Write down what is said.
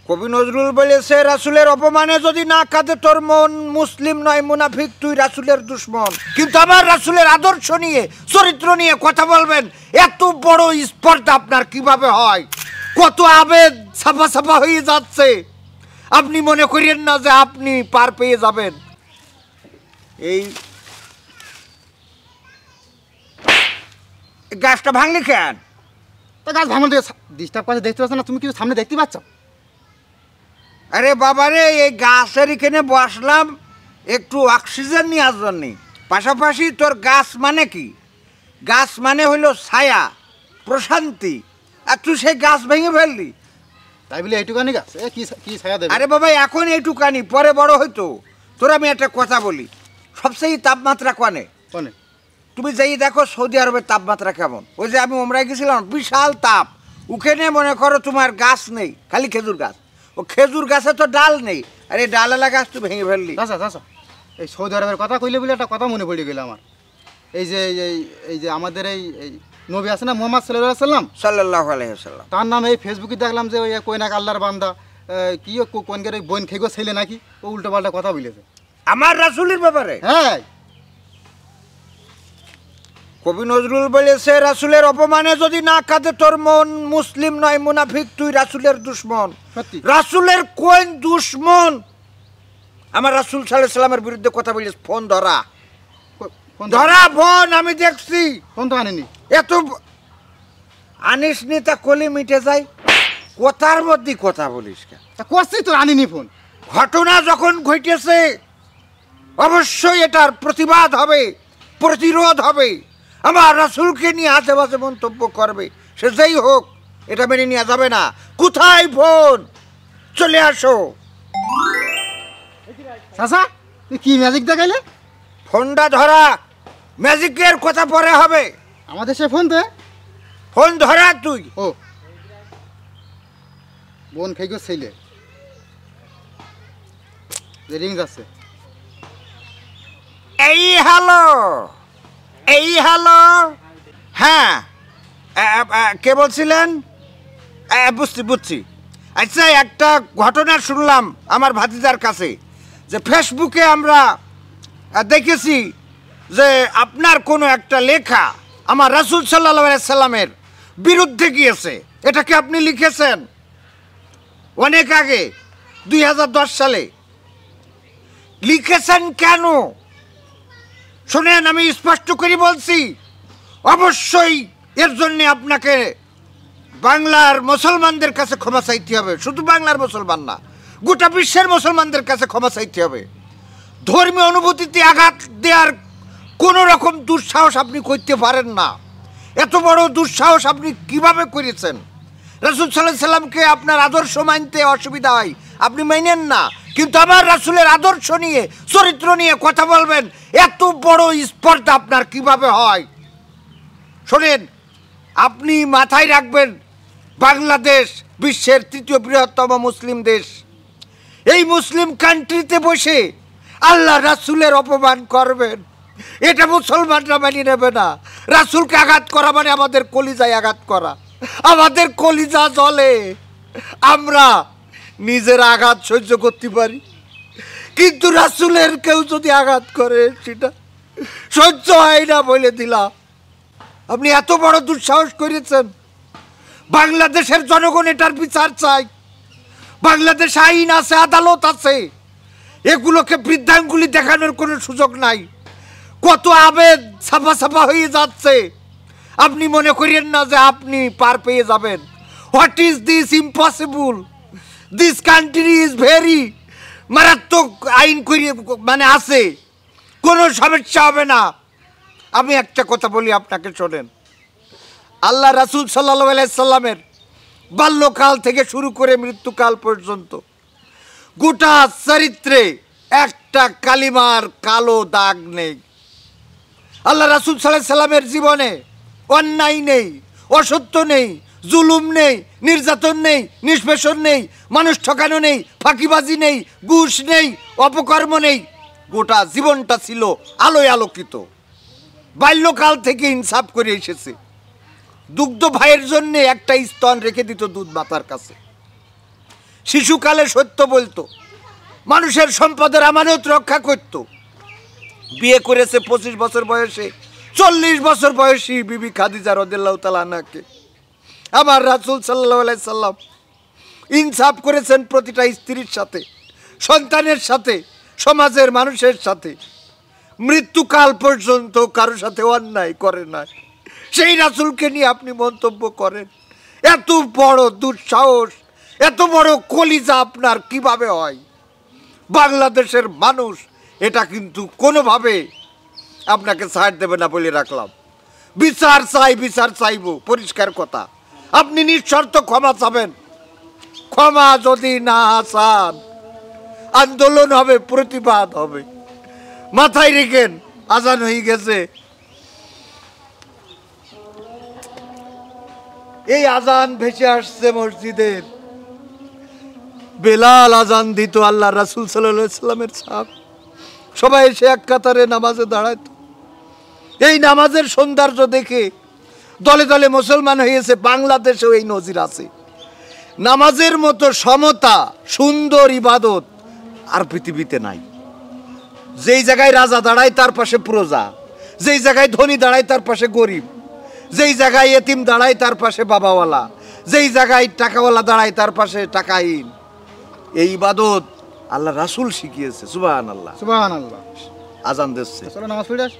কবি নজরুল বলেছে, রাসূলের অপমানে যদি না কাঁদে তোর মন, মুসলিম নয় মুনাফিক, তুই রাসূলের দুশমন। কিন্তু আমার রাসূলের আদর্শ নিয়ে, চরিত্র নিয়ে কথা বলবেন, এত বড় স্পর্ধা আপনার কিভাবে হয়? কত আবেগ ছাপা ছাপা হয়ে যাচ্ছে। আপনি মনে করেন না যে আপনি পার পেয়ে যাবেন। এই গাছটা ভাঙলি কেন? তো গাছ ভাঙন দিয়ে ডিস্টার্ব করে দেখতে পাচ্ছ না? তুমি কি সামনে দেখতে পাচ্ছ? আরে বাবারে, এই গাছের এখানে বসলাম একটু অক্সিজেন নেওয়ার জন্যে। পাশাপাশি তোর গাছ মানে কি? গাছ মানে হলো ছায়া, প্রশান্তি, আর তুই সেই গাছ ভেঙে ফেললি। তাই বলে এইটুকানি গাছ কি ছায়া দেবে? আরে বাবা, এখন এইটুকানি, পরে বড় হইতো। তোর আমি একটা কথা বলি, সবচেয়ে তাপমাত্রা কনে? কনে? তুমি যেই দেখো সৌদি আরবের তাপমাত্রা কেমন। ওই যে আমি ওমরায় গেছিলাম, বিশাল তাপ। ওখানে মনে করো তোমার গাছ নেই, খালি খেজুর গাছ। ও খেজুর গাছে তো ডাল নেই, আর এই ডালালা গাছ তুই ভেঙে ফেললি। আচ্ছা আচ্ছা, এই সৌদি আরবের কথা কইলে বলে একটা কথা মনে পড়ে গেল আমার। এই যে আমাদের এই নবী আছে না, মুহাম্মদ সাল্লাল্লাহু আলাইহি ওয়াসাল্লাম, তার নাম এই ফেসবুকে দেখলাম যে ওই কইনাক আল্লাহর বান্দা, কি কোনকের বোন খেগো ছেলে নাকি, ও উল্টো পাল্টা কথা বলেছে আমার রাসূলের ব্যাপারে। হ্যাঁ, কবি নজরুল বলেছে, রাসূলের অপমানে যদি না কাঁদে তোর মন, মুসলিম নয় মুনাফিক, তুই রাসূলের দুশমন। রাসূলের কোন দুশমন? আমার রাসূল সাল্লাল্লাহু আলাইহি ওয়াসাল্লামের বিরুদ্ধে কথা বলিস, ফোন ধরা ধরা ফোন। আমি দেখছি ফোন তো আনিনি। এত আনিস নি তা কলি মিটে যায়, কথার মধ্যে কথা বলিস কেন? করছি তো, আনিনি ফোন। ঘটনা যখন ঘটেছে অবশ্যই এটার প্রতিবাদ হবে, প্রতিরোধ হবে। আমার রাসূলকে নিয়ে আজে বাজে মন্তব্য করবে, সে যেই হোক, এটা মেনে নেওয়া যাবে না। কোথায় ফোন? চলে আসো। চাচা, তুই কি ম্যাজিক দেখাইলে? ফোনটা ধরা। ম্যাজিকের কথা পরে হবে, আমাদের সে ফোন তো। ফোন ধরা তুই। ও বোন খেগো ছেলে, রিং যাচ্ছে। এই হ্যালো, এই হ্যালো। হ্যাঁ, কে বলছিলেন? বুঝছি। আচ্ছা, একটা ঘটনা শুনলাম আমার ভাতিজার কাছে, যে ফেসবুকে আমরা দেখেছি যে আপনার কোনো একটা লেখা আমার রাসূল সাল্লাল্লাহু আলাইহি সাল্লামের বিরুদ্ধে গিয়েছে। এটা কি আপনি লিখেছেন? অনেক আগে, 2010 সালে লিখেছেন কেন? শোনেন, আমি স্পষ্ট করে বলছি, অবশ্যই এর জন্য আপনাকে বাংলার মুসলমানদের কাছে ক্ষমা চাইতে হবে। শুধু বাংলার মুসলমান না, গোটা বিশ্বের মুসলমানদের কাছে ক্ষমা চাইতে হবে। ধর্মীয় অনুভূতিতে আঘাত দেওয়ার কোনো রকম দুঃসাহস আপনি করতে পারেন না। এত বড় দুঃসাহস আপনি কিভাবে করেছেন? রাসূল সাল্লাল্লাহু আলাইহি সাল্লামকে আপনার আদর্শ মানতে অসুবিধা হয়, আপনি মানেন না। কিন্তু আমার রাসূলের আদর্শ নিয়ে, চরিত্র নিয়ে কথা বলবেন, এত বড় স্পর্ধা আপনার কিভাবে হয়? শোনেন, আপনি মাথায় রাখবেন, বাংলাদেশ বিশ্বের তৃতীয় বৃহত্তম মুসলিম দেশ। এই মুসলিম কান্ট্রিতে বসে আল্লাহ রাসূলের অপমান করবেন, এটা মুসলমানরা মেনে নেবে না। রাসূলকে আঘাত করা মানে আমাদের কলিজায় আঘাত করা। আমাদের কলিজা জ্বলে, আমরা নিজের আঘাত সহ্য করতে পারি, কিন্তু রাসূলের কেউ যদি আঘাত করে সেটা সহ্য হয় না। বলে দিলাম, আপনি এত বড় দুঃসাহস করেছেন। বাংলাদেশের জনগণ এটার বিচার চাই। বাংলাদেশ আইন আছে, আদালত আছে, এগুলোকে বৃদ্ধাঙ্গুলি দেখানোর কোনো সুযোগ নাই। কত আবেগ ছাপা ছাপা হয়ে যাচ্ছে। আপনি মনে করেন না যে আপনি পার পেয়ে যাবেন। What is this? Impossible. This country is very মারাত্মক আইন মানে আছে, কোনো সমস্যা হবে না। আমি একটা কথা বলি আপনাকে, শোনেন। আল্লাহ রাসূল সাল্লাল্লাহু আলাইহি সাল্লামের বাল্যকাল থেকে শুরু করে মৃত্যুকাল পর্যন্ত গোটা চরিত্রে একটা কালিমার কালো দাগ নেই। আল্লাহ রাসূল সাল্লাল্লাহু আলাইহি সাল্লামের জীবনে অন্যায় নেই, অসত্য নেই, জুলুম নেই, নির্যাতন নেই, নিষ্পেষণ নেই, মানুষ ঠকানো নেই, ফাঁকিবাজি নেই, ঘুষ নেই, অপকর্ম নেই। গোটা জীবনটা ছিল আলোয় আলোকিত। বাল্যকাল থেকে ইনসাফ করে এসেছে। দুগ্ধ ভাইয়ের জন্য একটা স্তন রেখে দিত দুধ মাতার কাছে। শিশুকালে সত্য বলতো, মানুষের সম্পদের আমানত রক্ষা করত। বিয়ে করেছে 25 বছর বয়সে, 40 বছর বয়সী বিবি খাদিজা রাদিয়াল্লাহু তাআলা আনহাকে। আমার রাসূল সাল্লাল্লাহু আলাইহি সাল্লাম ইনসাফ করেছেন প্রতিটা স্ত্রীর সাথে, সন্তানের সাথে, সমাজের মানুষের সাথে। মৃত্যুকাল পর্যন্ত কারোর সাথে অন্যায় করে না। সেই রাসূলকে নিয়ে আপনি মন্তব্য করেন? এত বড় দুঃসাহস, এত বড় কলিজা আপনার কিভাবে হয়? বাংলাদেশের মানুষ এটা কিন্তু কোনোভাবে আপনাকে ছাড় দেবে না বলে রাখলাম। বিচার চাই, বিচার চাইব, পরিষ্কার কথা। আপনি নিঃশর্ত ক্ষমা চাবেন। ক্ষমা যদি না চান, আন্দোলন হবে, প্রতিবাদ হবে। মাথায় রেখেন, আজান হয়ে গেছে। এই আজান ভেসে আসছে মসজিদের। বেলাল আজান দিত, আল্লাহ রাসূল সাল্লাল্লাহু আলাইহি সাল্লামের ছাপ। সবাই এসে এক কাতারে নামাজে দাঁড়াইতো। এই নামাজের সৌন্দর্য দেখে দলে দলে মুসলমান হয়েছে। বাংলাদেশেও এই নজির আছে। নামাজের মতো সমতা, সুন্দর ইবাদত আর পৃথিবীতে নাই। যেই জায়গায় রাজা দাঁড়ায় তার পাশে প্রজা, যেই জায়গায় ধনী দাঁড়ায় তার পাশে গরিব, যেই জায়গায় এতিম দাঁড়ায় তার পাশে বাবাওয়ালা, যেই জায়গায় টাকাওয়ালা দাঁড়ায় তার পাশে টাকাহীন। এই ইবাদত আল্লাহ রাসূল শিখিয়েছে। সুবহানাল্লাহ, সুবহানাল্লাহ। আজান দিচ্ছে। চলো নামাজ পড়ে আসি।